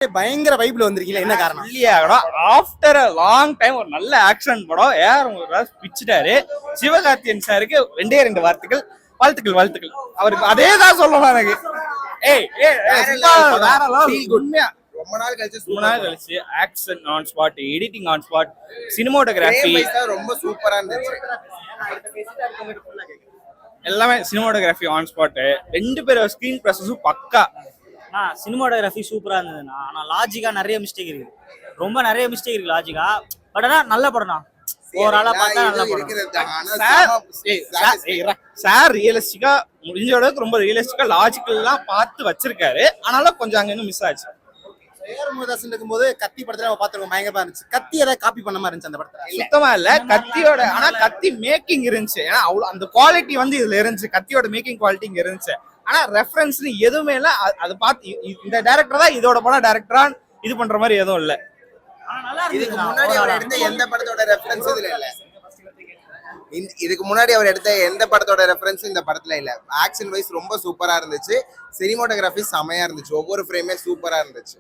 பயங்கர வைப்ல வந்திருக்கீங்க, என்ன காரணம்? இல்லையாகணும் ஆஃப்டர் அ லாங் டைம் ஒரு நல்ல ஆக்ஷன் படம் ஏஆர் பிச்சுட்டாரு. சிவகார்த்தியன் சாருக்கு ரெண்டு வார்த்தைகள், வாழ்த்துக்கள் வாழ்த்துக்கள். அவருக்கு அதே தான் சொல்லணும் எனக்கு. ஏய் ஏய் வேற லெவல் உண்மையா. ரொம்ப நாள் கழிச்சு action on spot, editing on spot, cinematography ரொம்ப சூப்பரா இருந்துச்சு. எல்லாமே சினிமாட்டோகிராஃபி ஆன் ஸ்பாட். ரெண்டு பேரும் ஸ்கிரீன் ப்ரெசஸும் பக்கா. சினிமாட்டோகிராஃபி சூப்பரா இருந்ததுண்ணா. ஆனா லாஜிக்கா நிறைய மிஸ்டேக் இருக்கு, ரொம்ப நிறைய மிஸ்டேக் இருக்கு லாஜிக்கா. பட் ஆனா நல்ல படம்னா, ஓவராலா பார்த்தா நல்ல படம். சார் ரியலிஸ்டிக்கா முடிஞ்ச அளவுக்கு ரொம்ப ரியலிஸ்டிக்கா லாஜிக்கல்லாம் பார்த்து வச்சிருக்காரு. ஆனாலும் கொஞ்சம் அங்க மிஸ் ஆச்சு. ஏஆர் முருகதாசன் இருக்கும்போது கத்தி படத்துல நம்ம பார்த்துருக்கோம், பயங்கரமா இருந்துச்சு. கத்தி ஏதாவது காப்பி பண்ண மாதிரி இருந்துச்சு அந்த படத்துல? சுத்தமா இல்ல. கத்தியோட ஆனா கத்தி மேக்கிங் இருந்துச்சு. ஏன்னா அவ்வளவு அந்த குவாலிட்டி வந்து இதுல இருந்துச்சு. கத்தியோட மேக்கிங் குவாலிட்டி இங்க இருந்துச்சு. ஆனா ரெஃபரன்ஸ்னு எதுவுமே இல்ல. அது பார்த்து இந்த டைரக்டர் தான் இதோட படம் டைரக்டரா இது பண்ற மாதிரி எதுவும் இல்ல. இதுக்கு முன்னாடி அவர் எடுத்த எந்த படத்தோட ரெஃபரன்ஸ் இதுல இல்ல. இதுக்கு முன்னாடி அவர் எடுத்த எந்த படத்தோட ரெஃபரன்ஸ் இந்த படத்துல இல்ல. ஆக்ஷன் வைஸ் ரொம்ப சூப்பரா இருந்துச்சு. சினிமாட்டோகிராஃபி செமையா இருந்துச்சு. ஒவ்வொரு ஃப்ரேமே சூப்பரா இருந்துச்சு.